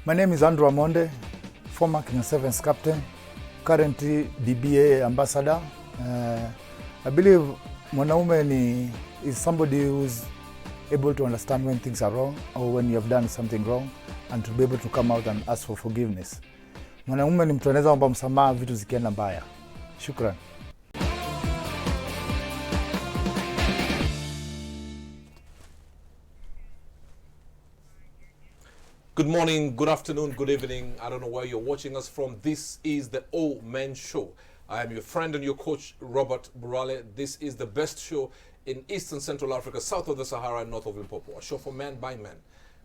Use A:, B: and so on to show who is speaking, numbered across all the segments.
A: My name is Andrew Amonde, former Kenya Sevens captain, currently DBA ambassador. I believe mwanaume is somebody who's able to understand when things are wrong or when you have done something wrong and to be able to come out and ask for forgiveness. Mwanaume ni mtu anaweza omba msamaha vitu zikienda mbaya. Shukran.
B: Good morning, good afternoon, good evening. I don't know where you're watching us from. This is the Omen Show. I am your friend and your coach, Robert Burale. This is the best show in Eastern Central Africa, south of the Sahara and north of Limpopo. A show for men by men.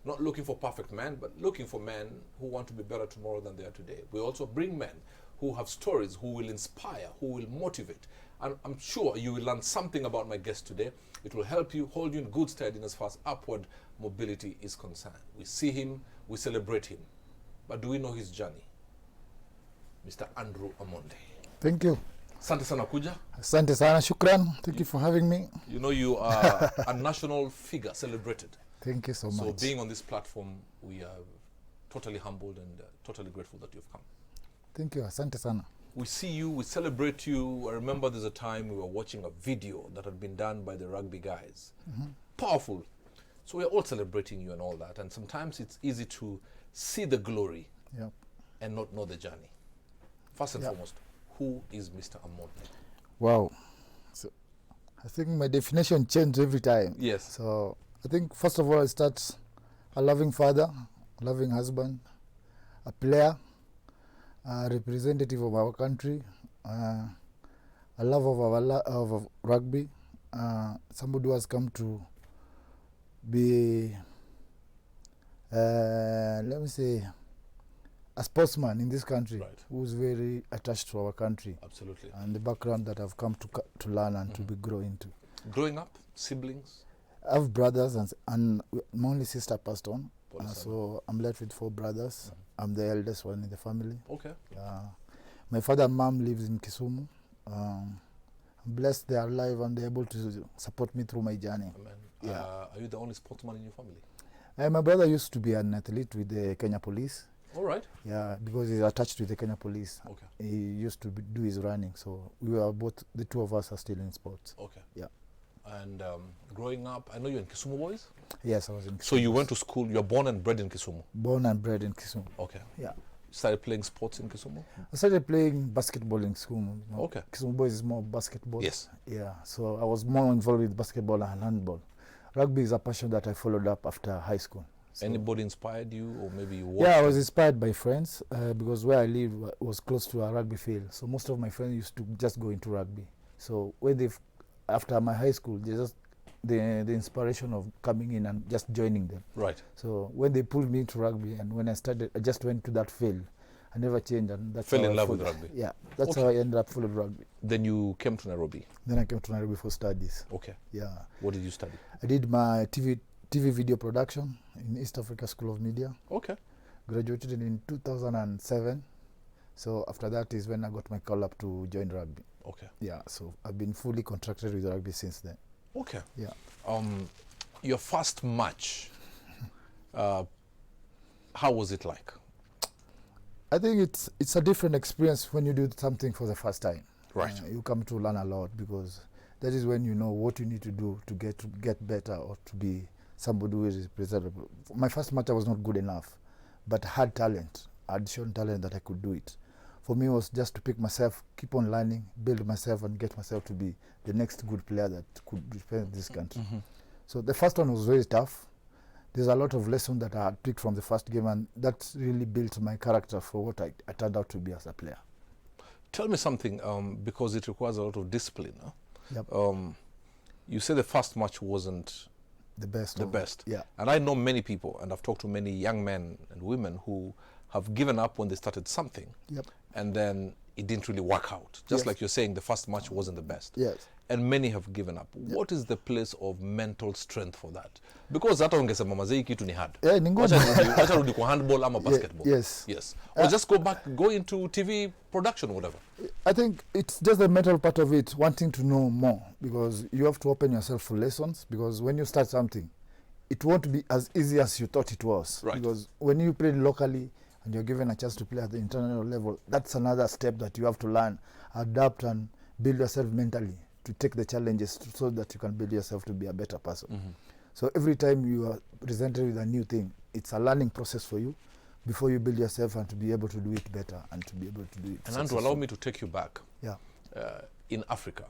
B: Not looking for perfect men, but looking for men who want to be better tomorrow than they are today. We also bring men who have stories, who will inspire, who will motivate. And I'm sure you will learn something about my guest today. It will help you, hold you in good stead as far as upward mobility is concerned. We see him, we celebrate him. But do we know his journey? Mr. Andrew Amonde.
A: Thank you.
B: Asante sana kuja.
A: Asante sana, shukran. Thank you for having me.
B: You know you are a national figure, celebrated.
A: Thank you so much.
B: So being on this platform, we are totally humbled and totally grateful that you've come.
A: Thank you. Asante sana.
B: We see you, we celebrate you. I remember there's a time we were watching a video that had been done by the Rugby guys. Powerful. So we're all celebrating you and all that. And sometimes it's easy to see the glory and not know the journey. First and foremost, who is Mr. Amonde?
A: Wow. So I think my definition changed every time.
B: Yes.
A: So I think first of all, I start a loving father, a loving husband, a player, a representative of our country, a lover of rugby, somebody who has come to be, let me say, a sportsman in this country, who's very attached to our country.
B: Absolutely.
A: And the background that I've come to learn and to be growing to.
B: Growing up, siblings?
A: I have brothers and my only sister passed on. So I'm left with 4 brothers. I'm the eldest one in the family.
B: Okay.
A: My father and mom lives in Kisumu. I'm blessed they are alive and they're able to support me through my journey.
B: Amen. Are you the only sportsman in your family?
A: My brother used to be an athlete with the Kenya Police.
B: All right.
A: Yeah, because he's attached with the Kenya Police.
B: Okay.
A: He used to do his running. So we were both, the 2 of us are still in sports.
B: Okay.
A: Yeah.
B: And growing up, I know you're in Kisumu boys?
A: Yes, I was in Kisumu.
B: So you went to school, you're born and bred in Kisumu?
A: Born and bred in Kisumu.
B: Okay.
A: Yeah.
B: Started playing sports in Kisumu?
A: I started playing basketball in Kisumu.
B: Okay.
A: Kisumu boys is more basketball.
B: Yes.
A: Yeah, so I was more involved with basketball and handball. Rugby is a passion that I followed up after high school. So
B: anybody inspired you, or maybe you watched?
A: Yeah, I was inspired by friends because where I live was close to a rugby field. So most of my friends used to just go into rugby. So when after my high school, they just the inspiration of coming in and just joining them.
B: Right.
A: So when they pulled me into rugby and when I started, I just went to that field. I never changed, and that's
B: fell
A: how
B: in
A: I
B: love with rugby.
A: Yeah, that's how I ended up following rugby.
B: Then you came to Nairobi.
A: Then I came to Nairobi for studies.
B: Okay.
A: Yeah.
B: What did you study?
A: I did my TV video production in East Africa School of Media.
B: Okay.
A: Graduated in 2007. So after that is when I got my call up to join rugby.
B: Okay.
A: Yeah, so I've been fully contracted with rugby since then.
B: Okay.
A: Yeah.
B: Your first match, how was it like?
A: I think it's a different experience when you do something for the first time.
B: Right.
A: You come to learn a lot because that is when you know what you need to do to get better or to be somebody who is presentable. My first match I was not good enough, but I had talent. I had shown talent that I could do it. For me, it was just to pick myself, keep on learning, build myself, and get myself to be the next good player that could represent this country. So the first one was very tough. There's a lot of lessons that I had picked from the first game, and that really built my character for what I turned out to be as a player.
B: Tell me something, because it requires a lot of discipline. Huh?
A: Yep.
B: You say the first match wasn't
A: the best. Yeah.
B: And I know many people, and I've talked to many young men and women who have given up when they started something.
A: Yep.
B: And then it didn't really work out. Just like you're saying, the first match wasn't the best.
A: Yes.
B: And many have given up. Yep. What is the place of mental strength for that? Because hata ungesema mazei kitu ni hard.
A: Yeah, ni ngumu.
B: Wacha rudi kwa handball ama basketball.
A: Yes.
B: Yes. Or just go into TV production or whatever.
A: I think it's just the mental part of it, wanting to know more, because you have to open yourself for lessons, because when you start something, it won't be as easy as you thought it was.
B: Right.
A: Because when you play locally and you're given a chance to play at the international level, that's another step that you have to learn, adapt and build yourself mentally to take the challenges so that you can build yourself to be a better person. So every time you are presented with a new thing, it's a learning process for you before you build yourself and to be able to do it better and to be able to do it.
B: And Andrew, allow me to take you back.
A: Yeah.
B: In Africa,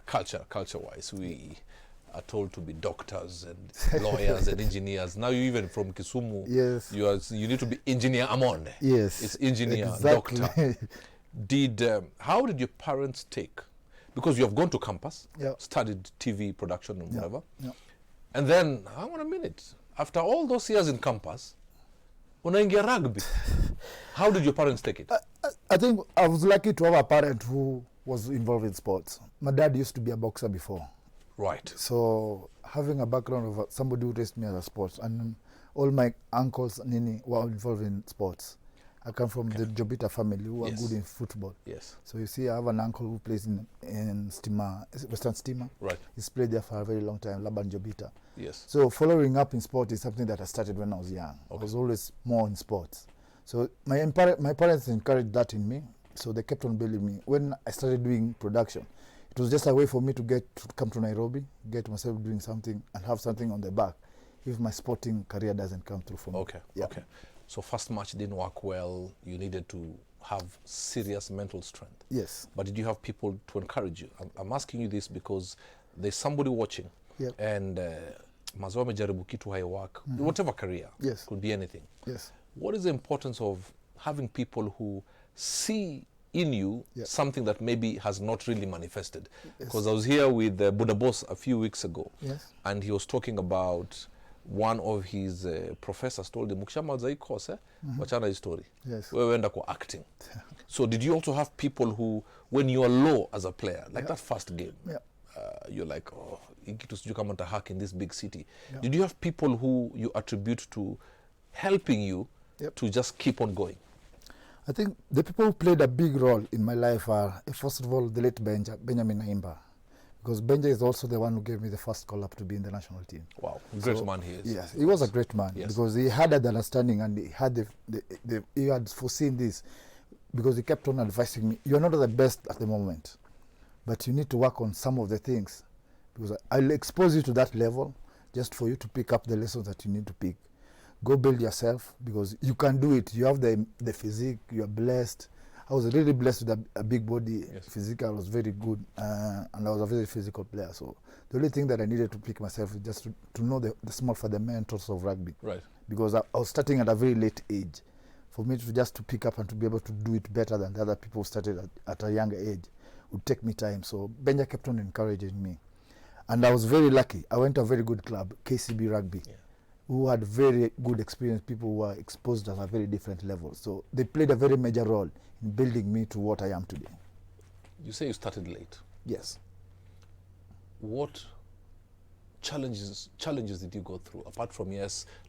B: culture-wise, we are told to be doctors and lawyers and engineers. Now you even from Kisumu,
A: Yes.
B: you need to be engineer Amonde.
A: Yes.
B: It's engineer,
A: Exactly.
B: doctor. How did your parents take? Because you have gone to campus,
A: Yeah.
B: studied TV production and whatever.
A: Yeah.
B: And then, hang on a minute, after all those years in campus, unaingia rugby. How did your parents take it?
A: I think I was lucky to have a parent who was involved in sports. My dad used to be a boxer before.
B: Right.
A: So having a background of somebody who raised me as a sports, and all my uncles Nini were involved in sports. I come from the Jobita family who are
B: Yes.
A: good in football.
B: Yes.
A: So you see, I have an uncle who plays in Steamer, Western Steamer.
B: Right.
A: He's played there for a very long time, Laban Jobita.
B: Yes.
A: So following up in sport is something that I started when I was young. I
B: Okay.
A: was always more in sports. So my parents encouraged that in me. So they kept on building me. When I started doing production, it was just a way for me to come to Nairobi, get myself doing something and have something on the back if my sporting career doesn't come through for me.
B: Okay.
A: Yeah.
B: Okay. So first match didn't work well. You needed to have serious mental strength.
A: Yes.
B: But did you have people to encourage you? I'm asking you this because there's somebody watching.
A: Yep.
B: And mazao amejaribu kitu hai work. Whatever career.
A: Yes.
B: Could be anything.
A: Yes.
B: What is the importance of having people who see in you something that maybe has not really manifested? Because I was here with Buddha Boss a few weeks ago.
A: Yes.
B: And he was talking about one of his professors told him, ukishamaliza hii course, wachana hii story.
A: Yes.
B: Wewe enda kwa acting. So did you also have people who, when you are low as a player, like that first game, you're like, oh, hii kitu sijui kama nitahack in this big city. Did you have people who you attribute to helping you to just keep on going?
A: I think the people who played a big role in my life are, first of all, the late Benjamin Naimba. Because Benja is also the one who gave me the first call up to be in the national team.
B: Wow, great man he is.
A: Yes, he was a great man because he had that understanding and he had he had foreseen this, because he kept on advising me, you're not the best at the moment, but you need to work on some of the things, because I'll expose you to that level just for you to pick up the lessons that you need to pick. Go build yourself, because you can do it. You have the physique, you are blessed. I was really blessed with a big body. Physical was very good, and I was a very physical player. So the only thing that I needed to pick myself is just to know the small fundamentals of rugby.
B: Right.
A: Because I was starting at a very late age. For me to pick up and to be able to do it better than the other people who started at a younger age would take me time. So Benja kept on encouraging me. And I was very lucky. I went to a very good club, KCB Rugby, who had very good experience, people who were exposed at a very different level. So they played a very major role in building me to what I am today.
B: You say you started late.
A: Yes.
B: What challenges did you go through, apart from,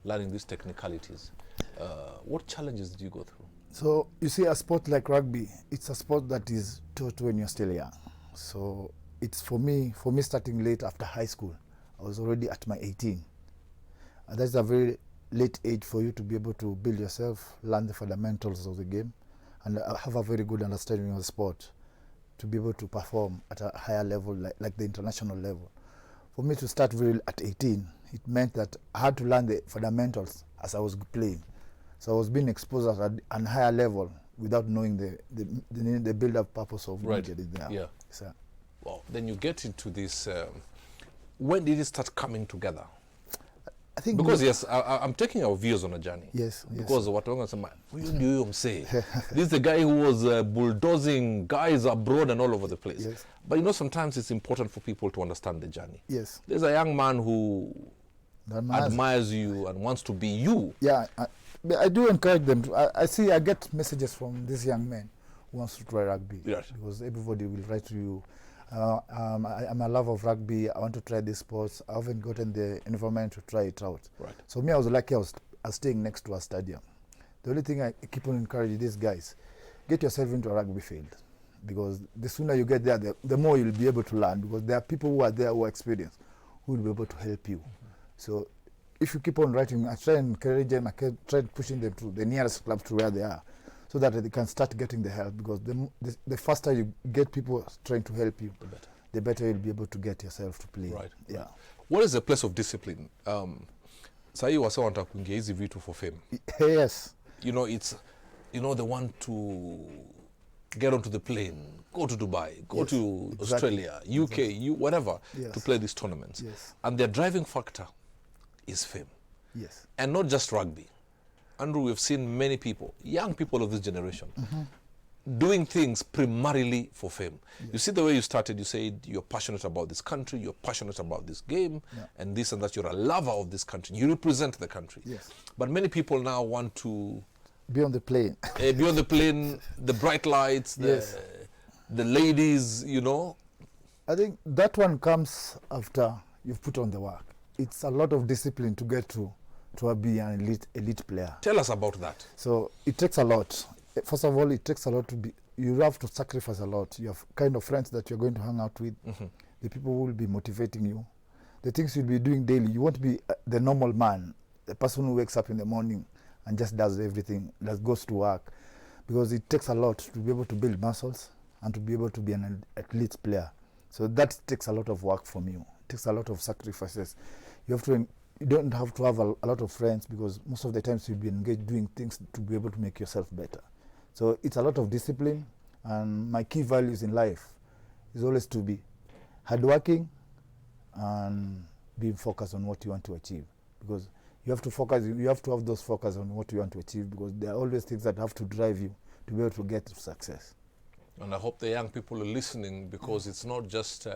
B: learning these technicalities? What challenges did you go through?
A: So you see, a sport like rugby, it's a sport that is taught when you're still young. So it's for me starting late after high school. I was already at my 18. That's a very late age for you to be able to build yourself, learn the fundamentals of the game, and have a very good understanding of the sport to be able to perform at a higher level, like the international level. For me to start really at 18, it meant that I had to learn the fundamentals as I was playing. So I was being exposed at a higher level without knowing the build-up purpose of media there.
B: Yeah.
A: So,
B: well, then you get into this. When did it start coming together?
A: I think
B: because I'm taking our views on a journey.
A: Yes.
B: Because what I'm going to say, this is the guy who was bulldozing guys abroad and all over the place.
A: Yes.
B: But sometimes it's important for people to understand the journey.
A: Yes.
B: There's a young man who admires you and wants to be you.
A: Yeah, I do encourage them. I get messages from this young man who wants to try rugby.
B: Yes.
A: Because everybody will write to you. I'm a lover of rugby. I want to try this sport. I haven't gotten the environment to try it out.
B: Right.
A: So me, I was lucky. I was staying next to a stadium. The only thing I keep on encouraging these guys, get yourself into a rugby field, because the sooner you get there, the more you'll be able to learn. Because there are people who are there who are experienced, who will be able to help you. So if you keep on writing, I try and encourage them, try pushing them to the nearest club to where they are, so that they can start getting the help, because the faster you get people trying to help you, the better you'll be able to get yourself to play.
B: Right.
A: Yeah.
B: What is the place of discipline? Sahi wasa wanataka kuingia hizi vitu for fame.
A: Yes.
B: You know, it's, you know, they want to get onto the plane, go to Dubai, go to Australia, UK, whatever, to play these tournaments.
A: Yes.
B: And their driving factor is fame.
A: Yes.
B: And not just rugby. Andrew, we've seen many people, young people of this generation, doing things primarily for fame. You see the way you started, you said you're passionate about this country, you're passionate about this game, and this and that, you're a lover of this country, you represent the country.
A: Yes.
B: But many people now want to
A: be on the plane.
B: be on the plane, the bright lights, the ladies, you know.
A: I think that one comes after you've put on the work. It's a lot of discipline to get to be an elite player.
B: Tell us about that.
A: So it takes a lot. First of all, it takes a lot to be, you have to sacrifice a lot. You have kind of friends that you're going to hang out with, the people who will be motivating you, the things you'll be doing daily. You won't be the normal man, the person who wakes up in the morning and just does everything, that goes to work, because it takes a lot to be able to build muscles and to be able to be an elite player. So that takes a lot of work from you. It takes a lot of sacrifices. You don't have to have a lot of friends, because most of the times you'll be engaged doing things to be able to make yourself better. So it's a lot of discipline, and my key values in life is always to be hardworking and being focused on what you want to achieve, because you have to focus. You have to have those focus on what you want to achieve, because there are always things that have to drive you to be able to get to success.
B: And I hope the young people are listening, because it's not just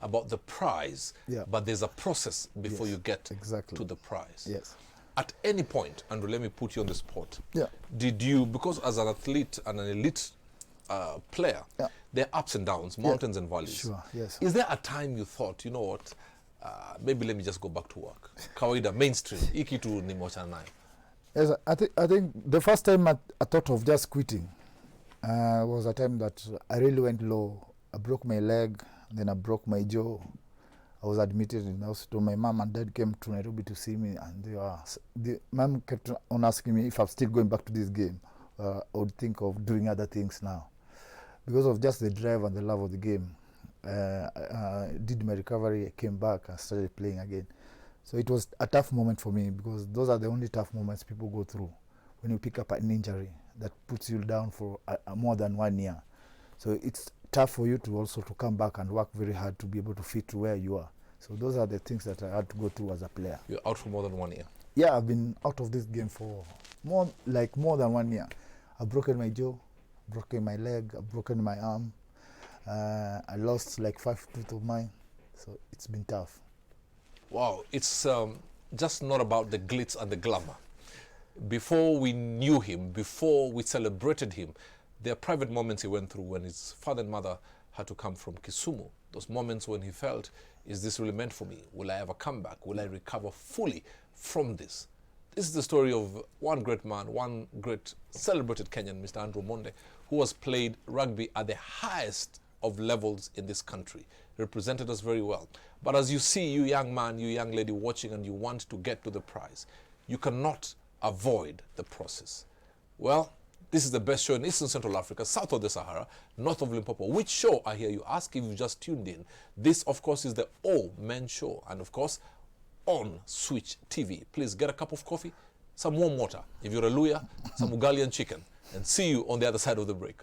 B: about the prize, but there's a process before you get to the prize.
A: Yes.
B: At any point, Andrew, let me put you on the spot.
A: Yeah.
B: Did you, because as an athlete and an elite player, there are ups and downs, mountains and valleys.
A: Sure, yes.
B: Is there a time you thought, you know what, maybe let me just go back to work? Kawaida, mainstream, iki tu ni mochana nayo.
A: Yes, I think the first time I thought of just quitting was a time that I really went low. I broke my leg, then I broke my jaw. I was admitted in the hospital. My mom and dad came to Nairobi to see me, and mom kept on asking me if I'm still going back to this game. I would think of doing other things now. Because of just the drive and the love of the game, I did my recovery, I came back and started playing again. So it was a tough moment for me, because those are the only tough moments people go through when you pick up an injury that puts you down for more than 1 year. So it's tough for you to also to come back and work very hard to be able to fit to where you are. So those are the things that I had to go through as a player.
B: You're out for more than 1 year?
A: Yeah, I've been out of this game for more than 1 year. I've broken my jaw, broken my leg, I've broken my arm. I lost like 5 teeth of mine. So it's been tough.
B: Wow, it's just not about the glitz and the glamour. Before we knew him, before we celebrated him, there are private moments he went through when his father and mother had to come from Kisumu. Those moments when he felt, is this really meant for me? Will I ever come back? Will I recover fully from this? This is the story of one great man, one great celebrated Kenyan, Mr. Andrew Amonde, who has played rugby at the highest of levels in this country, represented us very well. But as you see, you young man, you young lady watching, and you want to get to the prize, you cannot avoid the process. Well, this is the best show in Eastern Central Africa, south of the Sahara, north of Limpopo. Which show, I hear you ask, if you just tuned in? This, of course, is the Omen Show, and of course, on Switch TV. Please get a cup of coffee, some warm water. If you're a Luya, some ugali and chicken, and see you on the other side of the break.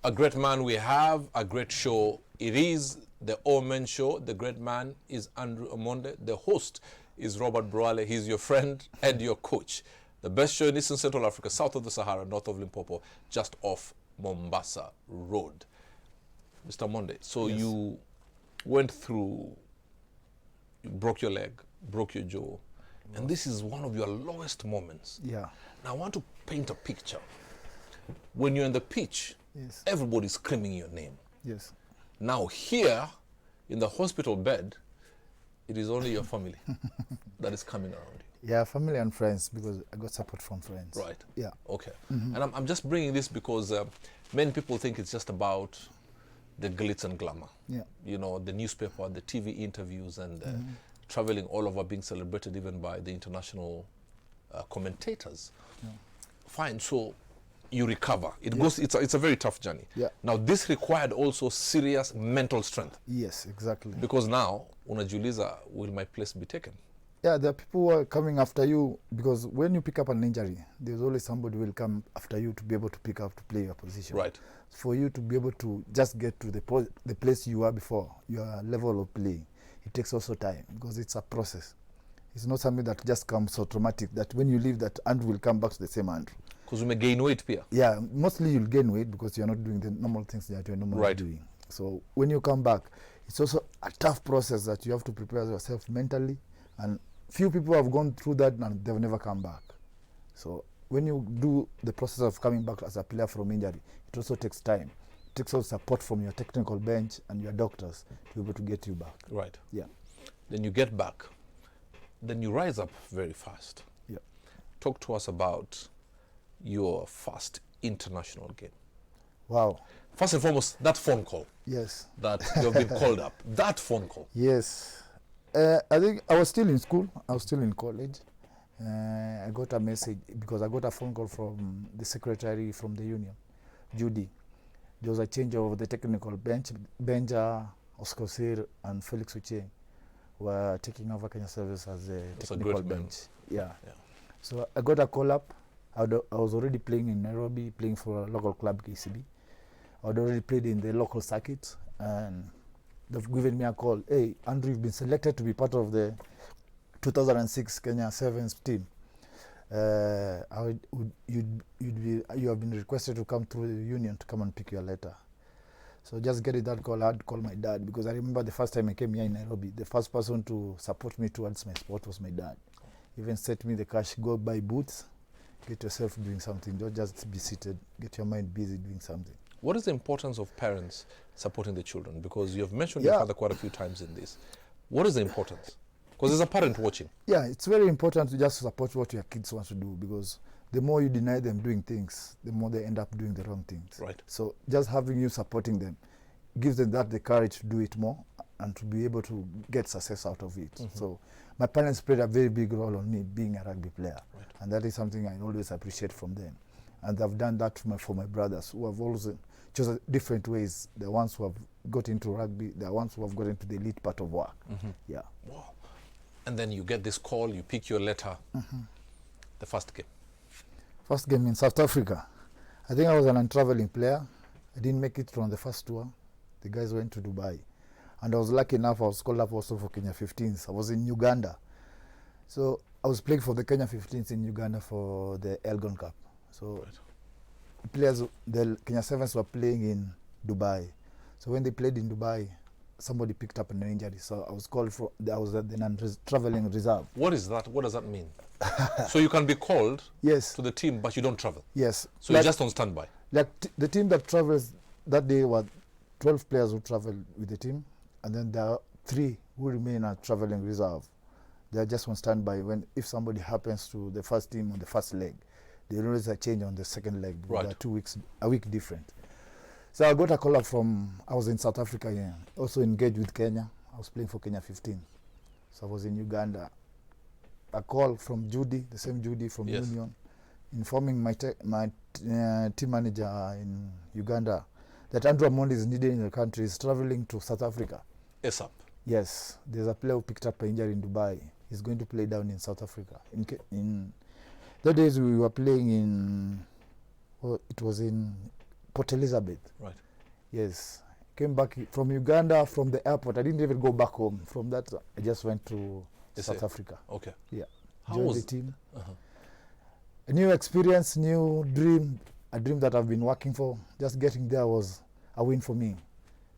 B: A great man we have, a great show. It is the Omen Show. The great man is Andrew Amonde. The host is Robert Bruale. He's your friend and your coach. The best show in Eastern Central Africa, south of the Sahara, north of Limpopo, just off Mombasa Road. Mr. Amonde, so
A: Yes.
B: you went through, you broke your leg, broke your jaw, and this is one of your lowest moments.
A: Yeah.
B: Now I want to paint a picture. When you're in the pitch,
A: Yes.
B: everybody's screaming your name.
A: Yes.
B: Now here, in the hospital bed, it is only your family that is coming around you.
A: Yeah, family and friends, because I got support from friends.
B: Right.
A: Yeah.
B: Okay. And I'm just bringing this because many people think it's just about the glitz and glamour.
A: Yeah.
B: You know, the newspaper, the TV interviews, and traveling all over, being celebrated even by the international commentators.
A: Yeah.
B: Fine. So you recover. It goes. It's a very tough journey.
A: Yeah.
B: Now this required also serious mental strength,
A: Yes, exactly.
B: because now unajiuliza, will my place be taken?
A: Yeah, there are people who are coming after you, because when you pick up an injury, there's always somebody who will come after you to be able to pick up to play your position.
B: Right.
A: For you to be able to just get to the place you were before, your level of play, it takes also time, because it's a process. It's not something that just comes automatic, that when you leave, that Andrew will come back to the same Andrew.
B: Because you may gain weight, Pia.
A: Yeah, mostly you'll gain weight because you're not doing the normal things that you're normally
B: Right.
A: doing. So when you come back, it's also a tough process that you have to prepare yourself mentally, and few people have gone through that and they've never come back. So when you do the process of coming back as a player from injury, it also takes time. It takes also support from your technical bench and your doctors to be able to get you back.
B: Right.
A: Yeah.
B: Then you get back. Then you rise up very fast.
A: Yeah.
B: Talk to us about your first international game.
A: Wow.
B: First and foremost, that phone call
A: Yes.
B: that you've been called up. That phone call.
A: Yes. I think I was still in school. I was still in college. I got a message because I got a phone call from the secretary from the union, Judy. There was a change of the technical bench. Benja, Oscar Sir, and Felix Uche were taking over Kenya Service as a
B: That's a
A: technical
B: great man.
A: bench. Yeah.
B: Yeah.
A: So I got a call up. I was already playing in Nairobi, playing for a local club, KCB. I'd already played in the local circuit, and they've given me a call. Hey, Andrew, you've been selected to be part of the 2006 Kenya Sevens team. You have been requested to come through the union to come and pick your letter. So just getting that call, I had to call my dad, because I remember the first time I came here in Nairobi, the first person to support me towards my sport was my dad. Even sent me the cash, go buy boots, get yourself doing something, don't just be seated, get your mind busy doing something.
B: What is the importance of parents supporting the children? Because you have mentioned your father quite a few times in this. What is the importance? Because there's a parent watching.
A: Yeah, it's very important to just support what your kids want to do, because the more you deny them doing things, the more they end up doing the wrong things.
B: Right.
A: So just having you supporting them gives them the courage to do it more and to be able to get success out of it. So my parents played a very big role on me being a rugby player.
B: Right.
A: And that is something I always appreciate from them. And they've done that for my brothers, who have also chosen different ways. The ones who have got into rugby, the ones who have got into the elite part of work. Yeah.
B: Wow. And then you get this call, you pick your letter. The first game.
A: First game in South Africa. I think I was an traveling player. I didn't make it from the first tour. The guys went to Dubai. And I was lucky enough, I was called up also for Kenya 15s. I was in Uganda. So I was playing for the Kenya 15s in Uganda for the Elgon Cup. So players, the Kenya 7s were playing in Dubai. So when they played in Dubai, somebody picked up an injury. So I was called for, I was at the non-traveling reserve.
B: What is that? What does that mean? So you can be called
A: Yes.
B: to the team, but you don't travel.
A: Yes.
B: So you're just on standby.
A: Like the team that travels that day were 12 players who traveled with the team, and then there are 3 who remain at traveling reserve. They are just on standby. When if somebody happens to the first team on the first leg, there is a change on the second leg.
B: Right.
A: They are 2 weeks, a week different. So I got a call up from, I was in South Africa, yeah, also engaged with Kenya. I was playing for Kenya 15. So I was in Uganda. A call from Judy, the same Judy from Union, informing my team manager in Uganda that Andrew Amonde is needed in the country. He's traveling to South Africa.
B: ASAP.
A: Yes, there's a player who picked up an injury in Dubai. He's going to play down in South Africa. In the days we were playing in, well, it was in Port Elizabeth.
B: Right.
A: Yes. Came back from Uganda, from the airport. I didn't even go back home. From that, I just went to South Africa.
B: Okay.
A: Yeah.
B: How
A: Joined
B: was
A: the team. A new experience, new dream, a dream that I've been working for. Just getting there was a win for me.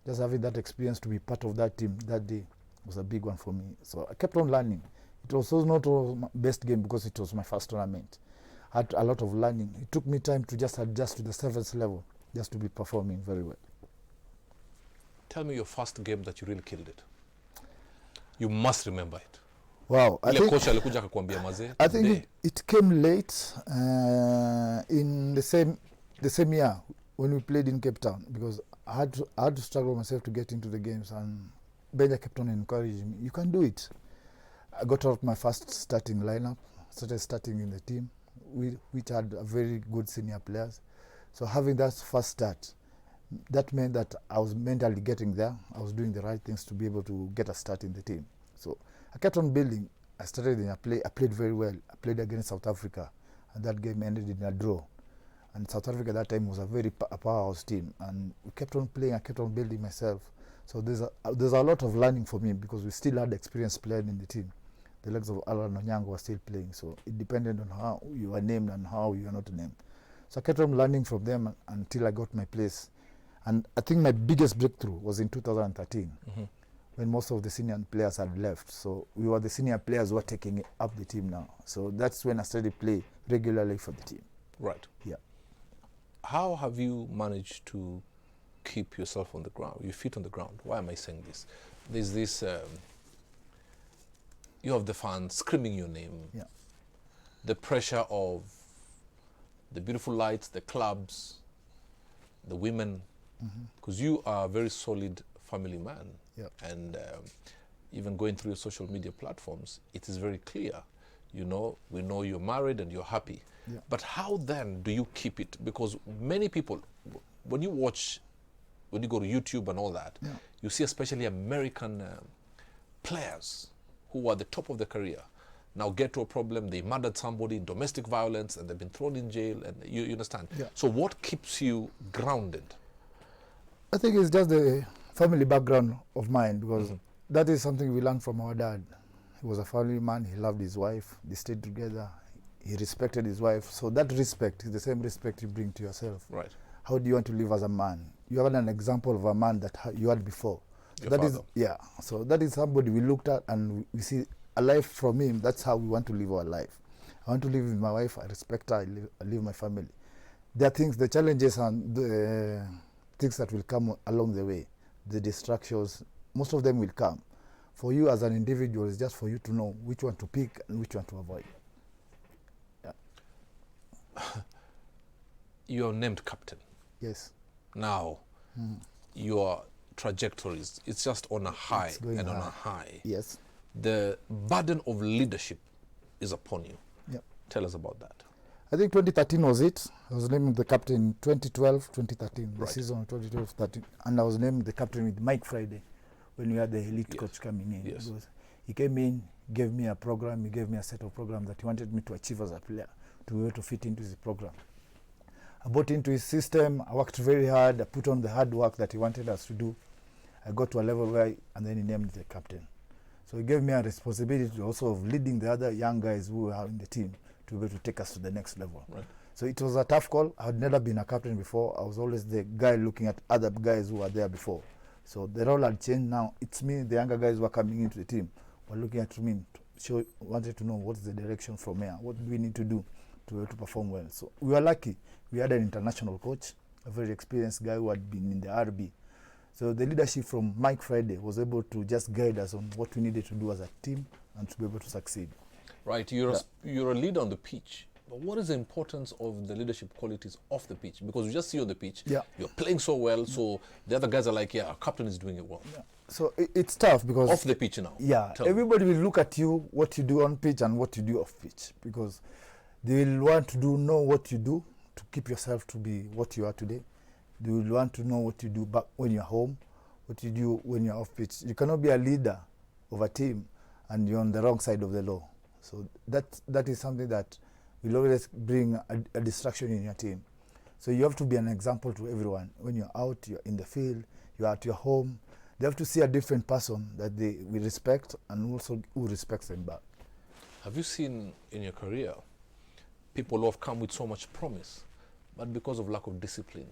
A: Just having that experience to be part of that team that day was a big one for me. So I kept on learning. It was also not my best game because it was my first tournament. I had a lot of learning. It took me time to just adjust to the seventh level, just to be performing very well.
B: Tell me your first game that you really killed it. You must remember it.
A: Wow. I think it came late in the same year when we played in Cape Town, because I had to struggle myself to get into the games, and Benja kept on encouraging me. You can do it. I got out my first starting lineup, started starting in the team, which had a very good senior players. So having that first start, that meant that I was mentally getting there. I was doing the right things to be able to get a start in the team. So I kept on building. I started in I played very well. I played against South Africa, and that game ended in a draw. And South Africa at that time was a very powerhouse team, and we kept on playing. I kept on building myself. So there's a lot of learning for me, because we still had experienced players in the team. The legs of Alan Onyango were still playing, so it depended on how you are named and how you are not named. So I kept on learning from them until I got my place. And I think my biggest breakthrough was in 2013, when most of the senior players had left. So we were the senior players who were taking up the team now. So that's when I started to play regularly for the team.
B: Right.
A: Yeah.
B: How have you managed to keep yourself on the ground, your feet on the ground? Why am I saying this? There's this, you have the fans screaming your name.
A: Yeah.
B: The pressure of the beautiful lights, the clubs, the women, because you are a very solid family man.
A: Yeah.
B: And even going through your social media platforms, it is very clear. You know, we know you're married and you're happy.
A: Yeah.
B: But how then do you keep it? Because many people, when you go to YouTube and all that,
A: Yeah.
B: you see especially American players who are the top of their career now get to a problem, they murdered somebody in domestic violence and they've been thrown in jail, and you understand.
A: Yeah.
B: So what keeps you grounded?
A: I think it's just the family background of mine, because that is something we learned from our dad. He was a family man, he loved his wife, they stayed together, he respected his wife. So that respect is the same respect you bring to yourself.
B: Right.
A: How do you want to live as a man? You have an example of a man that you had before. So
B: Your
A: that is,
B: father.
A: yeah. So that is somebody we looked at and we see a life from him. That's how we want to live our life. I want to live with my wife, I respect her, I live my family. There are things, the challenges and the things that will come along the way, the distractions, most of them will come. For you as an individual, it's just for you to know which one to pick and which one to avoid. Yeah.
B: You're named captain.
A: Yes.
B: Now, your trajectories, it's just on a high and on a high.
A: Yes.
B: The burden of leadership is upon you.
A: Yep.
B: Tell us about that.
A: I think 2013 was it. I was named the captain in 2012, 2013, the
B: Right.
A: season of 2012-13. And I was named the captain with Mike Friday when we had the elite coach coming in.
B: Yes.
A: Because he came in, gave me a program, he gave me a set of programs that he wanted me to achieve as a player, to be able to fit into his program. I bought into his system, I worked very hard, I put on the hard work that he wanted us to do. I got to a level where, and then he named me the captain. So he gave me a responsibility also of leading the other young guys who were in the team to be able to take us to the next level.
B: Right.
A: So it was a tough call. I had never been a captain before. I was always the guy looking at other guys who were there before. So the role had changed now. It's me, the younger guys who are coming into the team, were looking at me, wanted to know what's the direction from here. What do we need to do to be able to perform well? So we were lucky. We had an international coach, a very experienced guy who had been in the RB. So the leadership from Mike Friday was able to just guide us on what we needed to do as a team and to be able to succeed.
B: Right, you're a leader on the pitch. But what is the importance of the leadership qualities off the pitch? Because we just see you on the pitch, you're playing so well, so the other guys are like, yeah, our captain is doing it well.
A: Yeah. So it's tough because...
B: Off the pitch now.
A: Yeah, everybody will look at you, what you do on pitch and what you do off pitch, because they will want to know what you do to keep yourself to be what you are today. They will want to know what you do back when you're home, what you do when you're off pitch. You cannot be a leader of a team and you're on the wrong side of the law. So that is something that will always bring a distraction in your team. So you have to be an example to everyone. When you're out, you're in the field, you're at your home, they have to see a different person that they will respect and also who respects them back.
B: Have you seen in your career people who have come with so much promise, but because of lack of discipline,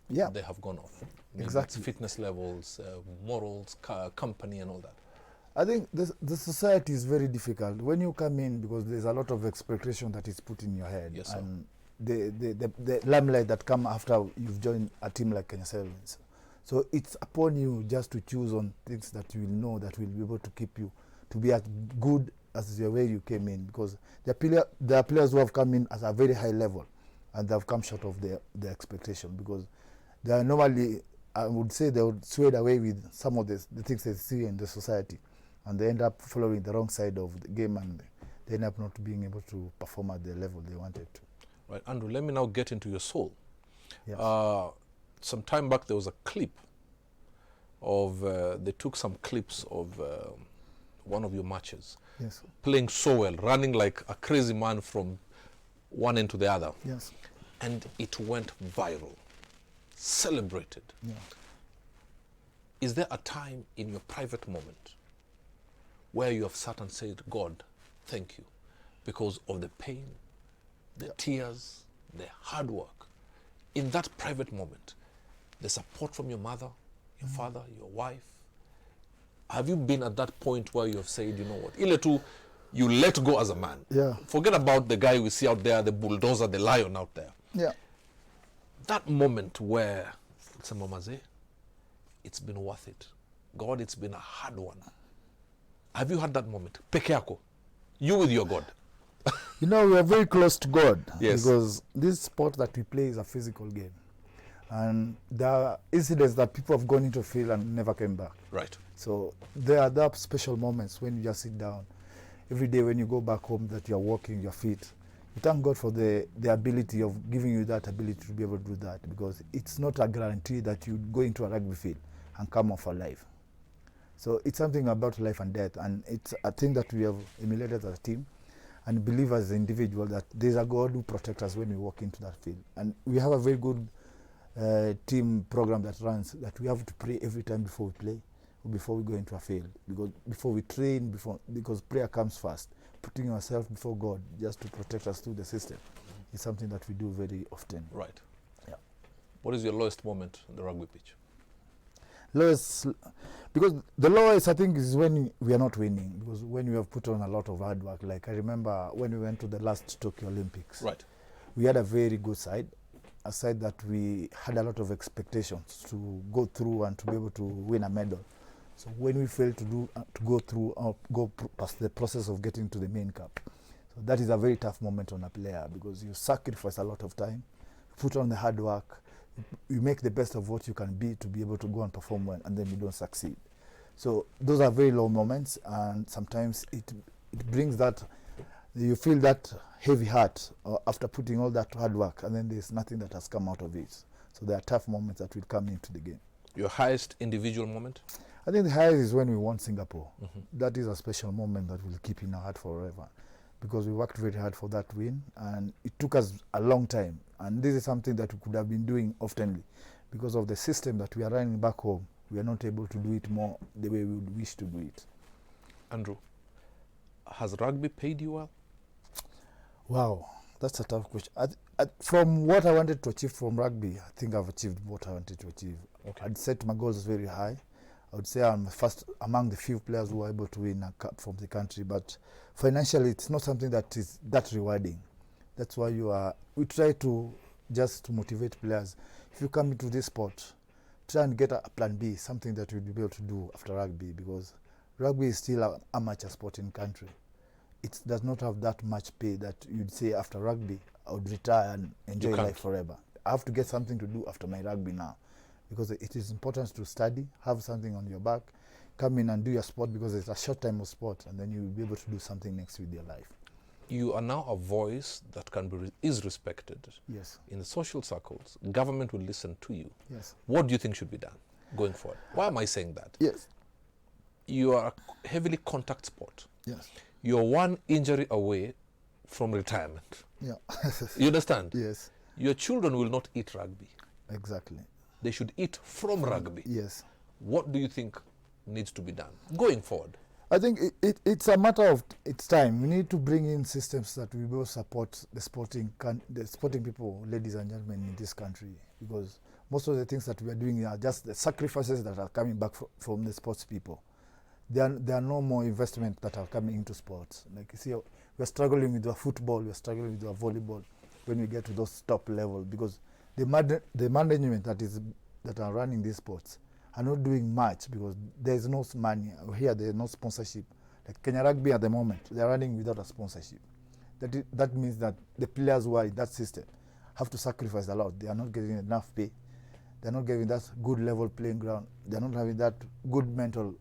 A: Yeah,
B: they have gone off. Maybe
A: exactly.
B: it's fitness levels, morals, company, and all that.
A: I think the society is very difficult when you come in, because there's a lot of expectation that is put in your head,
B: Yes, sir.
A: and the limelight that come after you've joined a team like Kenya Sevens. So it's upon you just to choose on things that you will know that will be able to keep you to be as good as the way you came in, because there are players who have come in at a very high level and they have come short of their expectation, because they are normally, I would say, they would swayed away with some of the things they see in the society, and they end up following the wrong side of the game, and they end up not being able to perform at the level they wanted to.
B: Right, Andrew, let me now get into your soul.
A: Yes.
B: Some time back, there was a clip of, they took some clips of one of your matches,
A: Yes.
B: playing so well, running like a crazy man from one end to the other.
A: Yes.
B: And it went viral, celebrated.
A: Yeah.
B: Is there a time in your private moment where you have sat and said, God, thank you, because of the pain, the tears, the hard work? In that private moment, the support from your mother, your father, your wife, have you been at that point where you have said, you know what, ile tu, you let go as a man?
A: Yeah.
B: Forget about the guy we see out there, the bulldozer, the lion out there.
A: Yeah.
B: That moment where it's a mamaze, it's been worth it. God, it's been a hard one. Have you had that moment? Peke yako. You with your God.
A: You know, we are very close to God.
B: Yes.
A: Because this sport that we play is a physical game. And there are incidents that people have gone into field and never came back.
B: Right.
A: So there are that special moments when you just sit down. Every day when you go back home that you are walking your feet, you thank God for the ability of giving you that ability to be able to do that, because it's not a guarantee that you go into a rugby field and come off alive. So it's something about life and death, and it's a thing that we have emulated as a team and believe as an individual that there's a God who protects us when we walk into that field. And we have a very good team program that runs, that we have to pray every time before we play, or before we go into a field, because before we train, because prayer comes first. Putting yourself before God just to protect us through the system is something that we do very often.
B: Right.
A: Yeah.
B: What is your lowest moment on the rugby pitch?
A: Lowest, because the lowest I think is when we are not winning, because when we have put on a lot of hard work. Like I remember when we went to the last Tokyo Olympics,
B: Right.
A: we had a very good side, a side that we had a lot of expectations to go through and to be able to win a medal. So when we failed to go through, past the process of getting to the main cup, so that is a very tough moment on a player, because you sacrifice a lot of time, put on the hard work, you make the best of what you can be to be able to go and perform well, and then you don't succeed. So those are very low moments, and sometimes it brings that, you feel that heavy heart after putting all that hard work, and then there's nothing that has come out of it. So there are tough moments that will come into the game.
B: Your highest individual moment?
A: I think the highest is when we won Singapore. That is a special moment that will keep in our heart forever, because we worked very hard for that win, and it took us a long time. And this is something that we could have been doing oftenly. Because of the system that we are running back home, we are not able to do it more the way we would wish to do it.
B: Andrew, has rugby paid you well?
A: Wow, that's a tough question. From what I wanted to achieve from rugby, I think I've achieved what I wanted to achieve.
B: Okay.
A: I'd set my goals very high. I would say I'm first among the few players who were able to win a cup from the country, but financially it's not something that is that rewarding. That's why we try to just to motivate players. If you come into this sport, try and get a plan B, something that you'll be able to do after rugby, because rugby is still an amateur sport in country. It does not have that much pay that you'd say after rugby, I would retire and enjoy life forever. I have to get something to do after my rugby now, because it is important to study, have something on your back, come in and do your sport, because it's a short time of sport, and then you'll be able to do something next with your life.
B: You are now a voice that is respected.
A: Yes.
B: In the social circles. Government will listen to you.
A: Yes.
B: What do you think should be done going forward? Why am I saying that?
A: Yes.
B: You are a heavily contact sport.
A: Yes.
B: You're one injury away from retirement.
A: Yeah.
B: You understand?
A: Yes.
B: Your children will not eat rugby.
A: Exactly.
B: They should eat from rugby.
A: Yes.
B: What do you think needs to be done going forward?
A: I think it's a matter of it's time. We need to bring in systems that we will support the sporting people, ladies and gentlemen, in this country, because most of the things that we are doing are just the sacrifices that are coming back from the sports people. There are no more investment that are coming into sports. Like you see, we're struggling with our football, we're struggling with our volleyball when we get to those top level, because the management that are running these sports are not doing much, because there is no money. Here there is no sponsorship. Like Kenya Rugby at the moment, they are running without a sponsorship. That means that the players who are in that system have to sacrifice a lot. They are not getting enough pay. They are not getting that good level playing ground. They are not having that good mental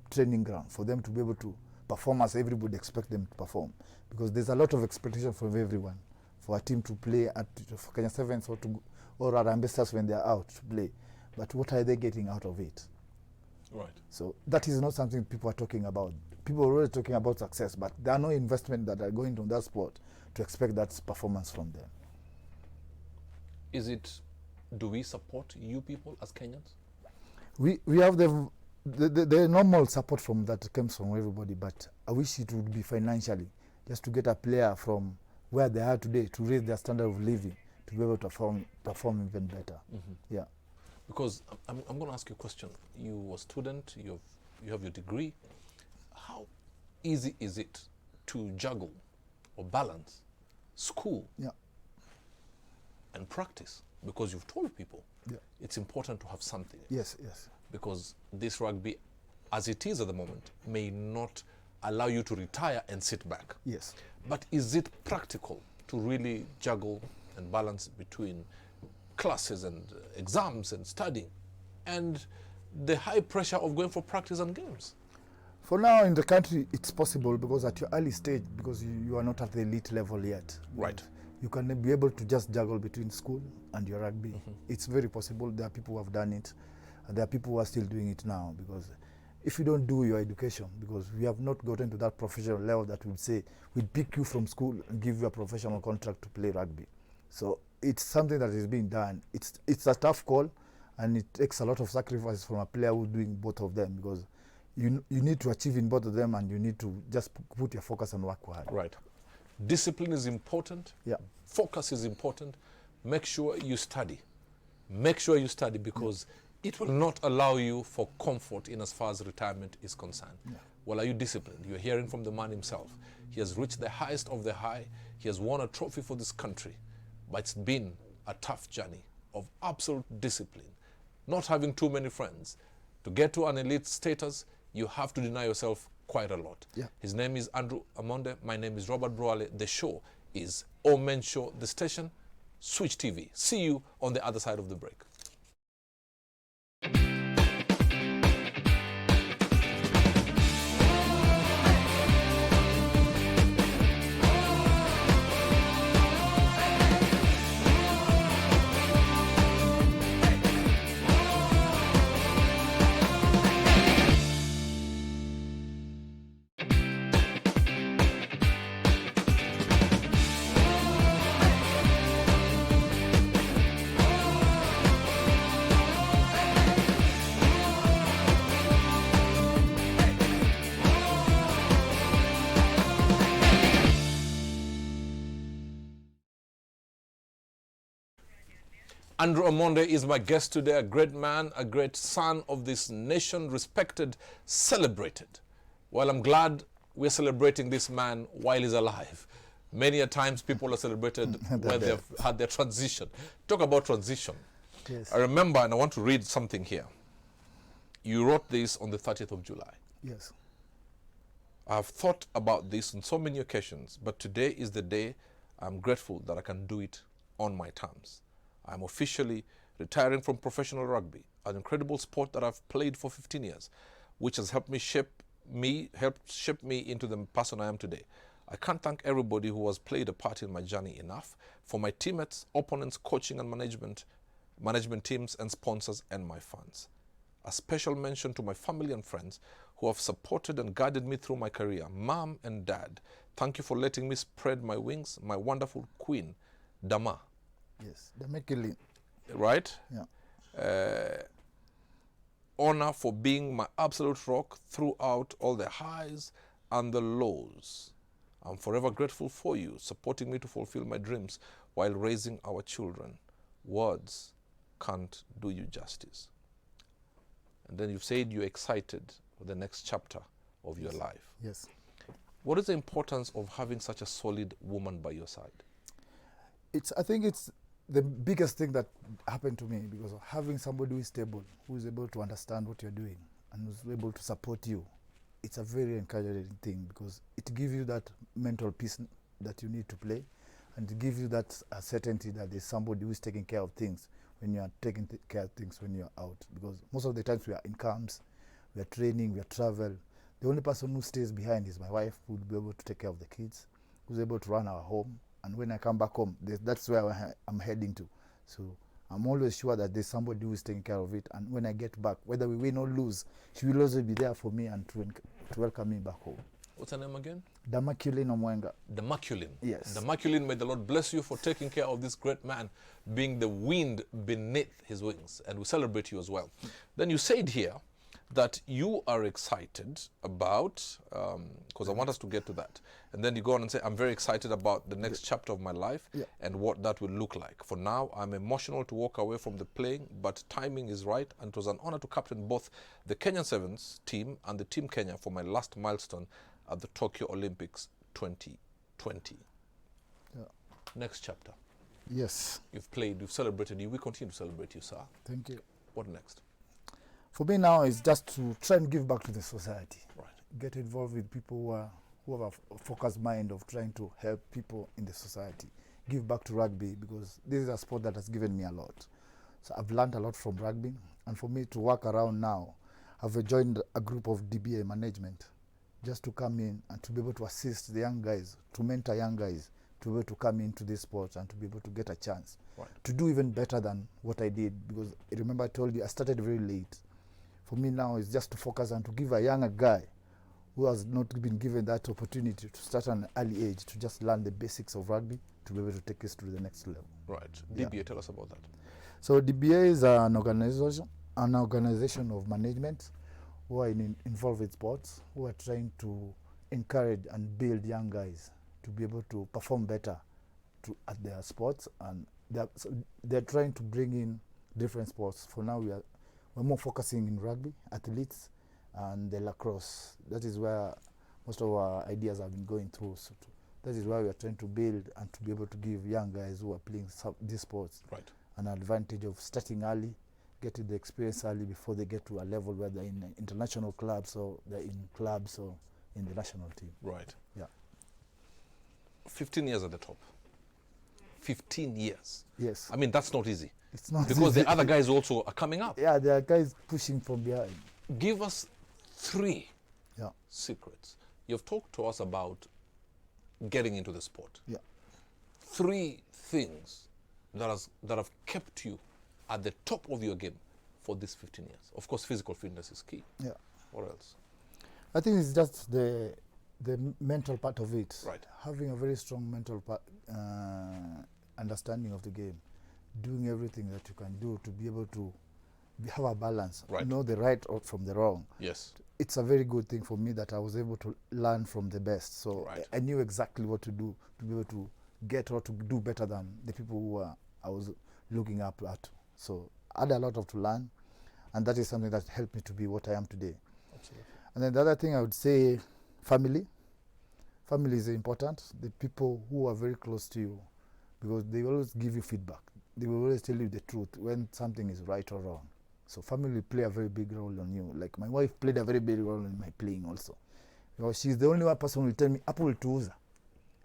A: training ground for them to be able to perform as everybody expects them to perform. Because there's a lot of expectation from everyone for a team to play for Kenya Sevens or our ambassadors when they are out to play. But what are they getting out of it?
B: Right.
A: So that is not something people are talking about. People are already talking about success, but there are no investment that are going into that sport to expect that performance from them.
B: Do we support you people as Kenyans?
A: We have the normal support from that comes from everybody, but I wish it would be financially, just to get a player from where they are today to raise their standard of living to be able to perform even better. Mm-hmm. Yeah.
B: Because I'm going to ask you a question. You were a student, you have your degree. How easy is it to juggle or balance school and practice? Because you've told people it's important to have something.
A: Yes.
B: Because this rugby, as it is at the moment, may not allow you to retire and sit back.
A: Yes.
B: But is it practical to really juggle and balance between classes and exams and studying and the high pressure of going for practice and games?
A: For now in the country, it's possible, because at your early stage, because you are not at the elite level yet.
B: Right.
A: You can be able to just juggle between school and your rugby. Mm-hmm. It's very possible. There are people who have done it, and there are people who are still doing it now, because if you don't do your education, because we have not gotten to that professional level that would say we'd pick you from school and give you a professional contract to play rugby. So it's something that is being done. It's a tough call, and it takes a lot of sacrifice from a player who's doing both of them, because you need to achieve in both of them, and you need to just put your focus and work hard.
B: Right. Discipline is important.
A: Yeah.
B: Focus is important. Make sure you study. Make sure you study, because it will not allow you for comfort in as far as retirement is concerned. Yeah. Well, are you disciplined? You're hearing from the man himself. He has reached the highest of the high. He has won a trophy for this country. But it's been a tough journey of absolute discipline. Not having too many friends. To get to an elite status, you have to deny yourself quite a lot.
A: Yeah.
B: His name is Andrew Amonde. My name is Robert Bruale. The show is Omen Show. The station, Switch TV. See you on the other side of the break. Andrew Amonde is my guest today, a great man, a great son of this nation, respected, celebrated. Well, I'm glad we're celebrating this man while he's alive. Many a times people are celebrated when they've had their transition. Talk about transition.
A: Yes.
B: I remember, and I want to read something here. You wrote this on the 30th of July.
A: Yes.
B: I have thought about this on so many occasions, but today is the day I'm grateful that I can do it on my terms. I'm officially retiring from professional rugby, an incredible sport that I've played for 15 years, which has helped shape me into the person I am today. I can't thank everybody who has played a part in my journey enough. For my teammates, opponents, coaching and management teams and sponsors, and my fans. A special mention to my family and friends who have supported and guided me through my career. Mom and Dad, thank you for letting me spread my wings. My wonderful queen, Dama.
A: Yes, Dama Kili.
B: Right?
A: Yeah.
B: honor for being my absolute rock throughout all the highs and the lows. I'm forever grateful for you, supporting me to fulfill my dreams while raising our children. Words can't do you justice. And then you've said you're excited for the next chapter of your life.
A: Yes.
B: What is the importance of having such a solid woman by your side?
A: I think it's the biggest thing that happened to me, because of having somebody who is stable, who is able to understand what you're doing and who's able to support you. It's a very encouraging thing, because it gives you that mental peace that you need to play, and it gives you that certainty that there's somebody who is taking care of things when you are taking care of things when you're out. Because most of the times we are in camps, we are training, we are travel. The only person who stays behind is my wife, who will be able to take care of the kids, who's able to run our home. And when I come back home, that's where I'm heading to. So I'm always sure that there's somebody who is taking care of it. And when I get back, whether we win or lose, she will also be there for me and to welcome me back home.
B: What's her name again?
A: Damakulin Omwenga.
B: Damakulin.
A: Yes.
B: Damakulin, may the Lord bless you for taking care of this great man, being the wind beneath his wings. And we celebrate you as well. Then you said here that you are excited about, because I want us to get to that. And then you go on and say, I'm very excited about the next chapter of my life and what that will look like. For now, I'm emotional to walk away from the playing, but timing is right. And it was an honor to captain both the Kenyan Sevens team and the Team Kenya for my last milestone at the Tokyo Olympics 2020.
A: Yeah.
B: Next chapter.
A: Yes.
B: You've played, you've celebrated you. We continue to celebrate you, sir.
A: Thank you.
B: What next?
A: For me now is just to try and give back to the society.
B: Right.
A: Get involved with people who have a focused mind of trying to help people in the society. Give back to rugby, because this is a sport that has given me a lot. So I've learned a lot from rugby. And for me to work around now, I've joined a group of DBA management just to come in and to be able to assist the young guys, to mentor young guys, to be able to come into this sport and to be able to get a chance to do even better than what I did. Because remember I told you I started very late. For me now is just to focus and to give a younger guy who has not been given that opportunity to start at an early age to just learn the basics of rugby to be able to take us to the next level.
B: Right. DBA, tell us about that.
A: So DBA is an organization of management who are involved with sports, who are trying to encourage and build young guys to be able to perform better at their sports, and they're trying to bring in different sports. For now, we're more focusing in rugby, athletes, and the lacrosse. That is where most of our ideas have been going through. So that is why we are trying to build and to be able to give young guys who are playing these sports an advantage of starting early, getting the experience early before they get to a level where they're in international clubs or they're in clubs or in the national team.
B: Right.
A: Yeah.
B: 15 years at the top. 15 years.
A: Yes.
B: I mean, that's not easy.
A: It's not
B: because
A: easy.
B: the other guys also are coming up.
A: Yeah, there are guys pushing from behind.
B: Give us 3 secrets. You've talked to us about getting into the sport.
A: Yeah.
B: 3 things that have kept you at the top of your game for these 15 years. Of course, physical fitness is key.
A: Yeah.
B: What else?
A: I think it's just the mental part of it.
B: Right.
A: Having a very strong mental understanding of the game. Doing everything that you can do to be able to have a balance.
B: Right.
A: Know the right from the wrong.
B: Yes.
A: It's a very good thing for me that I was able to learn from the best. So I knew exactly what to do to be able to get or to do better than the people who I was looking up at. So I had a lot to learn, and that is something that helped me to be what I am today.
B: Absolutely.
A: And then the other thing I would say, family. Family is important. The people who are very close to you, because they always give you feedback. They will always tell you the truth when something is right or wrong. So family play a very big role on you. Like my wife played a very big role in my playing also. Because she's the only one person who will tell me, Apple Tuza.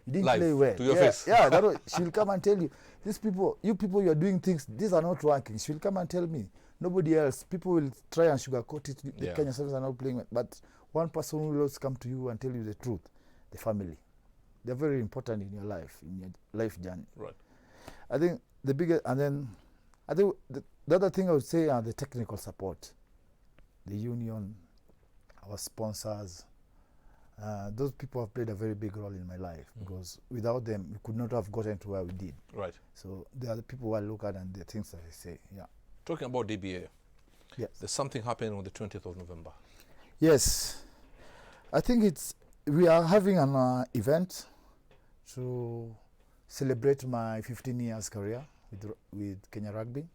A: You didn't play well.
B: To your face.
A: Yeah, she will come and tell you, you people, you are doing things, these are not working. She will come and tell me. Nobody else. People will try and sugarcoat it. The Kenya Sevens are not playing well. But one person will always come to you and tell you the truth. The family. They're very important in your life, in your life journey.
B: Right.
A: I think the biggest, and then I think the other thing I would say are the technical support. The union, our sponsors, those people have played a very big role in my life, because without them, we could not have gotten to where we did.
B: Right.
A: So they are the people who I look at and the things that I say. Yeah.
B: Talking about DBA,
A: Yes.
B: There's something happening on the 20th of November.
A: Yes. I think we are having an event to celebrate my 15 years career with Kenya Rugby.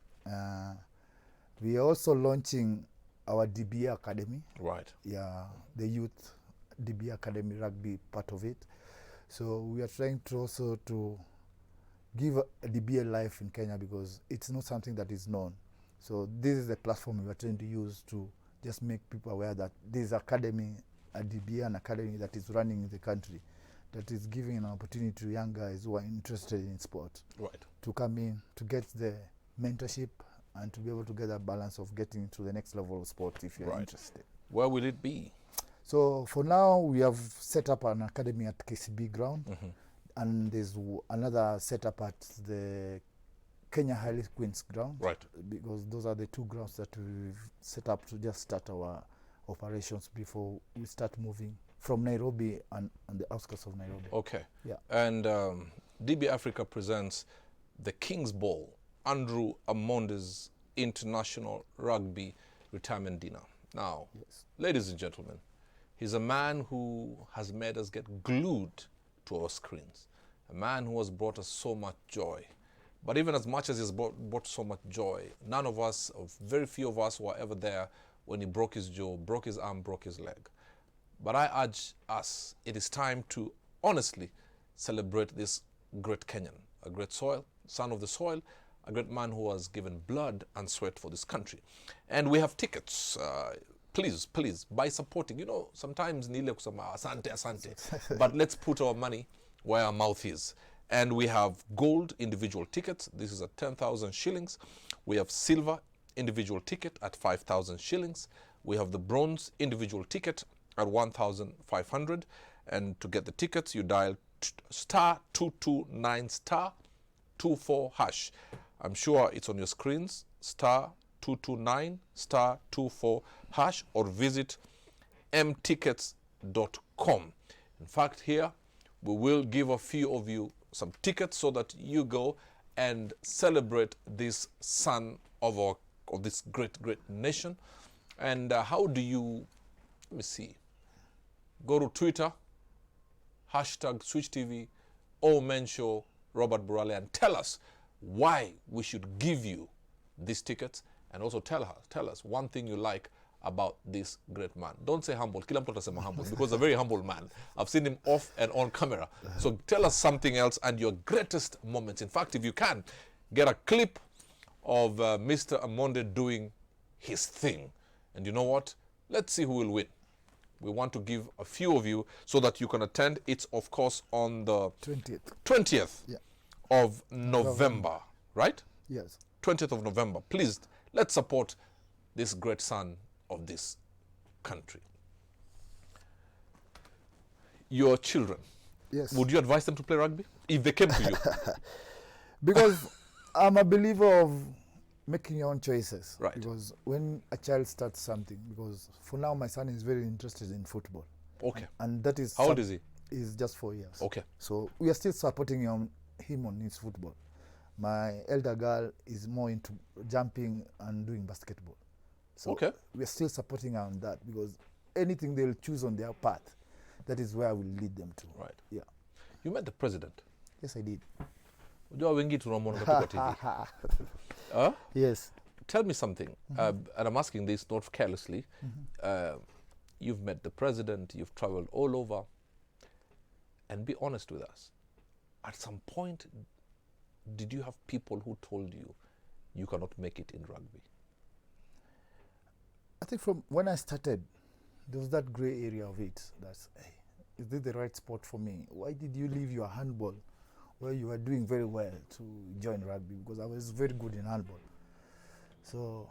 A: We are also launching our DBA Academy.
B: Right.
A: Yeah, the youth DBA Academy Rugby part of it. So we are trying to also to give a DBA life in Kenya because it's not something that is known. So this is the platform we are trying to use to just make people aware that this academy, a DBA, an academy that is running in the country, that is giving an opportunity to young guys who are interested in sport,
B: Right.
A: to come in, to get the mentorship and to be able to get a balance of getting to the next level of sport if you're
B: Right.
A: interested.
B: Where will it be?
A: So for now, we have set up an academy at KCB ground, and there's another setup at the Kenya Highland Queens ground.
B: Right.
A: Because those are the two grounds that we've set up to just start our operations before we start moving from Nairobi and the outskirts of Nairobi.
B: Okay.
A: Yeah.
B: And DB Africa presents the King's Ball, Andrew Amonde's International Rugby Retirement Dinner. Now,
A: Yes.
B: ladies and gentlemen, he's a man who has made us get glued to our screens, a man who has brought us so much joy. But even as much as he's brought so much joy, none of us, or very few of us, were ever there when he broke his jaw, broke his arm, broke his leg. But I urge us, it is time to honestly celebrate this great Kenyan, a great soil, son of the soil, a great man who has given blood and sweat for this country. And we have tickets. Please, by supporting. You know, sometimes nile kusema asante, asante. But let's put our money where our mouth is. And we have gold individual tickets. This is at 10,000 shillings. We have silver individual ticket at 5,000 shillings. We have the bronze individual ticket at 1,500. And to get the tickets, you dial star 229 star 24 hash. I'm sure it's on your screens, star 229 star 24 hash, or visit mtickets.com. In fact, here we will give a few of you some tickets so that you go and celebrate this son of this great nation. And how do you, let me see, go to Twitter, hashtag SwitchTV, Omen Show, Robert Burale, and tell us why we should give you these tickets, and also tell us one thing you like about this great man. Don't say humble. Kila mtu atasema humble because a very humble man. I've seen him off and on camera. So tell us something else and your greatest moments. In fact, if you can, get a clip of Mr. Amonde doing his thing. And you know what? Let's see who will win. We want to give a few of you so that you can attend. It's, of course, on the 20th
A: Yeah.
B: of November, right?
A: Yes.
B: 20th of November. Please, let's support this great son of this country. Your children,
A: Yes.
B: would you advise them to play rugby if they came to you?
A: Because I'm a believer of making your own choices.
B: Right.
A: Because when a child starts something, because for now my son is very interested in football.
B: Okay.
A: And that is...
B: How old is he?
A: He's just 4 years.
B: Okay.
A: So we are still supporting him on his football. My elder girl is more into jumping and doing basketball. So
B: Okay.
A: we are still supporting her on that because anything they'll choose on their path, that is where I will lead them to.
B: Right.
A: Yeah.
B: You met the president.
A: Yes, I did.
B: Unajua wengi tunamwona katika TV. Huh?
A: Yes.
B: Tell me something, and I'm asking this not carelessly. You've met the president, you've traveled all over, and be honest with us. At some point, did you have people who told you you cannot make it in rugby?
A: I think from when I started, there was that gray area of it. That's, hey, is this the right sport for me? Why did you leave your handball where you were doing very well to join rugby? Because I was very good in handball. So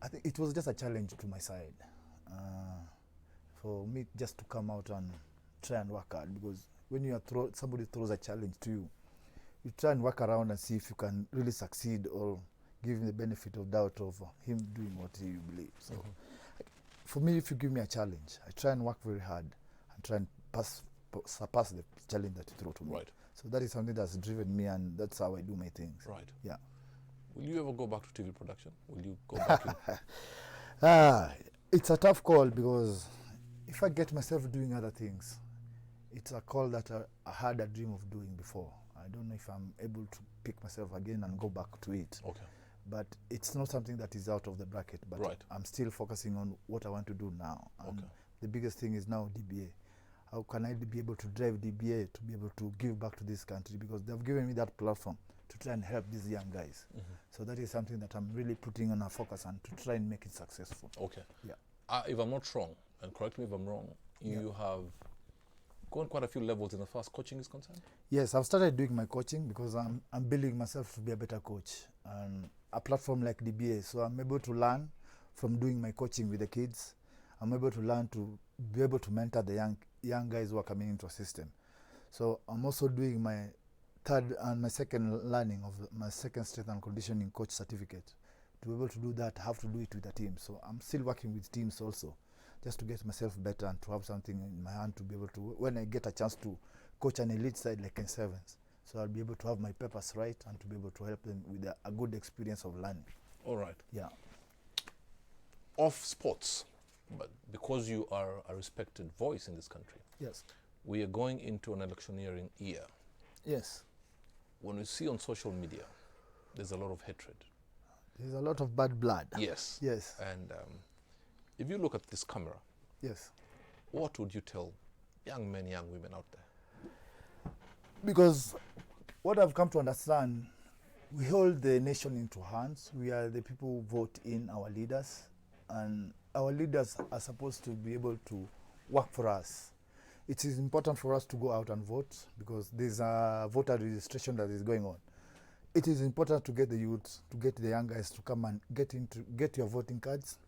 A: I think it was just a challenge to my side. For me just to come out and try and work hard, because when you are somebody throws a challenge to you, you try and work around and see if you can really succeed or give him the benefit of doubt of him doing what you believe. So for me, if you give me a challenge, I try and work very hard and try and surpass the challenge that you throw to me.
B: Right.
A: So that is something that's driven me, and that's how I do my things.
B: Right.
A: Yeah.
B: Will you ever go back to TV production? Will you go back in?
A: It's a tough call because if I get myself doing other things, it's a call that I had a dream of doing before. I don't know if I'm able to pick myself again and go back to it.
B: Okay.
A: But it's not something that is out of the bracket. But
B: right.
A: I'm still focusing on what I want to do now. And
B: okay.
A: The biggest thing is now DBA. How can I be able to drive DBA to be able to give back to this country? Because they've given me that platform to try and help these young guys. So that is something that I'm really putting on a focus and to try and make it successful.
B: Okay.
A: Yeah.
B: If I'm not wrong, and correct me if I'm wrong, you have gone quite a few levels in as far as coaching is concerned?
A: Yes, I've started doing my coaching because I'm building myself to be a better coach. And a platform like DBA, so I'm able to learn from doing my coaching with the kids. I'm able to learn to be able to mentor the young guys who are coming into a system. So I'm also doing my third and my second learning of my second strength and conditioning coach certificate. To be able to do that, I have to do it with a team. So I'm still working with teams also, just to get myself better and to have something in my hand to be able to, when I get a chance to coach an elite side like in sevens, so I'll be able to have my papers right and to be able to help them with a good experience of learning.
B: All right.
A: Yeah.
B: Off sports, but because you are a respected voice in this country.
A: Yes.
B: We are going into an electioneering year.
A: Yes.
B: When we see on social media, there's a lot of hatred.
A: There's a lot of bad blood.
B: Yes.
A: Yes.
B: And if you look at this camera,
A: yes,
B: what would you tell young men, young women out there?
A: Because what I've come to understand, we hold the nation into hands. We are the people who vote in our leaders, and our leaders are supposed to be able to work for us. It is important for us to go out and vote because there's a voter registration that is going on. It is important to get the youth, to get the young guys to come and get your voting cards.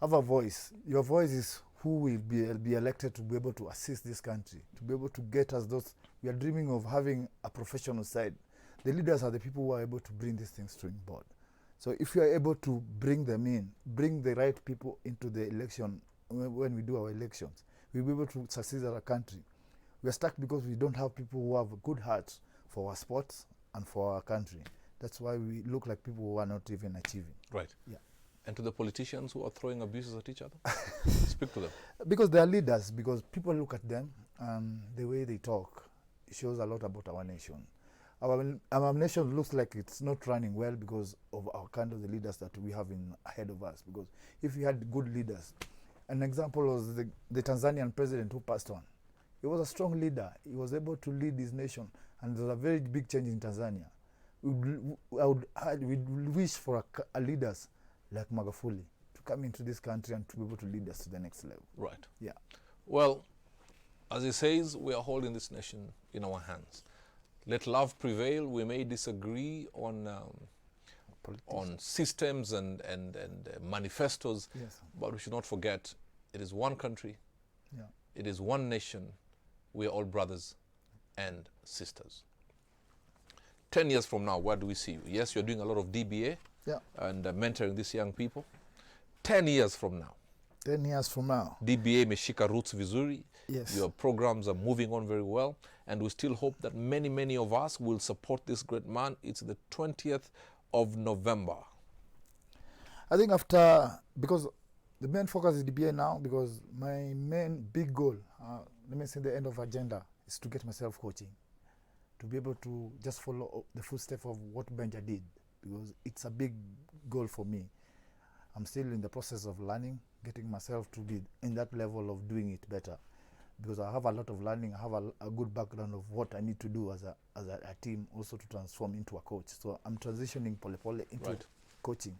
A: Have a voice. Your voice is who will be elected to be able to assist this country, to be able to get us those. We are dreaming of having a professional side. The leaders are the people who are able to bring these things to board. So if you are able to bring them in, bring the right people into the election, when we do our elections, we'll be able to succeed as a country. We are stuck because we don't have people who have a good heart for our sports and for our country. That's why we look like people who are not even achieving.
B: Right.
A: Yeah.
B: And to the politicians who are throwing abuses at each other, speak to them.
A: Because they are leaders, because people look at them and the way they talk, it shows a lot about our nation. Our nation looks like it's not running well because of our kind of the leaders that we have ahead of us. Because if we had good leaders, an example was the Tanzanian president who passed on. He was a strong leader. He was able to lead his nation, and there was a very big change in Tanzania. We wish for a leaders like Magufuli to come into this country and to be able to lead us to the next level.
B: Right.
A: Yeah.
B: Well, as he says, we are holding this nation in our hands. Let love prevail. We may disagree on systems and manifestos,
A: yes,
B: but we should not forget it is one country,
A: yeah,
B: it is one nation. We are all brothers and sisters. 10 years from now, where do we see you? Yes, you're doing a lot of DBA,
A: yeah,
B: and mentoring these young people. 10 years from now,
A: 10 years from now,
B: DBA imeshika roots vizuri.
A: yes,
B: Your programs are moving on very well, and we still hope that many of us will support this great man. It's the 20th of November.
A: I think because the main focus is DBA now, because my main big goal, let me say the end of agenda, is to get myself coaching, to be able to just follow the footsteps of what Benja did, because it's a big goal for me. I'm still in the process of learning, getting myself to be in that level of doing it better, because I have a lot of learning. I have a good background of what I need to do as a team, also to transform into a coach. So I'm transitioning pole into coaching.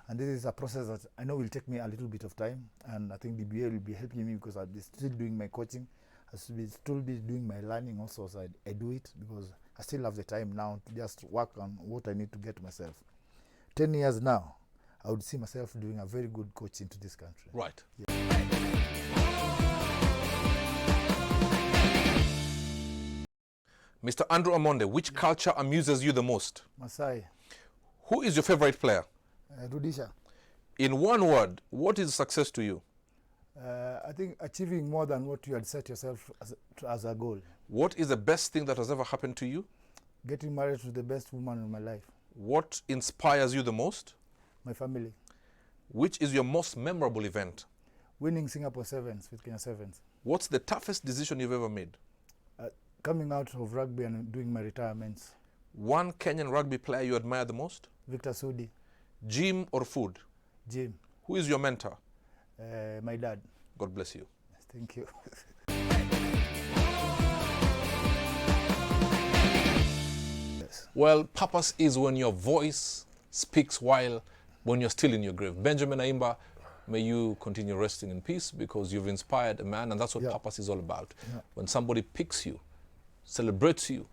A: And this is a process that I know will take me a little bit of time, and I think DBA will be helping me because I'll be still doing my coaching. I will still be doing my learning also as I do it, because I still have the time now to just work on what I need to get myself. 10 years now, I would see myself doing a very good coach into this country.
B: Right.
A: Yeah.
B: Mr. Andrew Amonde, which culture amuses you the most?
A: Masai.
B: Who is your favorite player?
A: Rudisha.
B: In one word, what is success to you?
A: I think achieving more than what you had set yourself as a goal.
B: What is the best thing that has ever happened to you?
A: Getting married to the best woman in my life.
B: What inspires you the most?
A: My family.
B: Which is your most memorable event?
A: Winning Singapore Sevens with Kenya Sevens.
B: What's the toughest decision you've ever made?
A: Coming out of rugby and doing my retirements.
B: One Kenyan rugby player you admire the most?
A: Victor Sudi.
B: Gym or food?
A: Jim.
B: Who is your mentor?
A: My dad.
B: God bless you.
A: Thank you. Yes.
B: Well, purpose is when your voice speaks when you're still in your grave. Benjamin Aimba, may you continue resting in peace because you've inspired a man, and that's what purpose is all about.
A: Yeah.
B: When somebody picks you, celebrates you,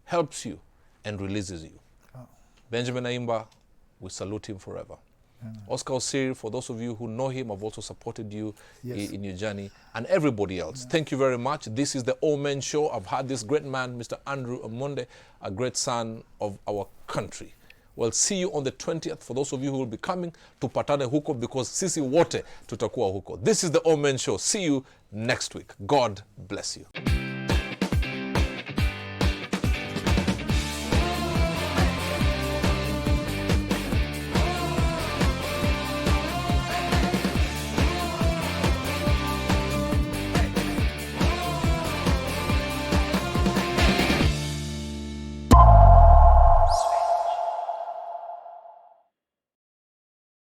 B: helps you, and releases you.
A: Oh.
B: Benjamin Aimba, we salute him forever. Oscar Osiri, for those of you who know him, have also supported you in your journey, and everybody else. Thank you very much. This is the Omen Show. I've had this great man, Mr. Andrew Amonde, a great son of our country. We'll see you on the 20th for those of you who will be coming to Patane huko, because sisi wote tutakuwa huko. This is the Omen Show. See you next week. God bless you.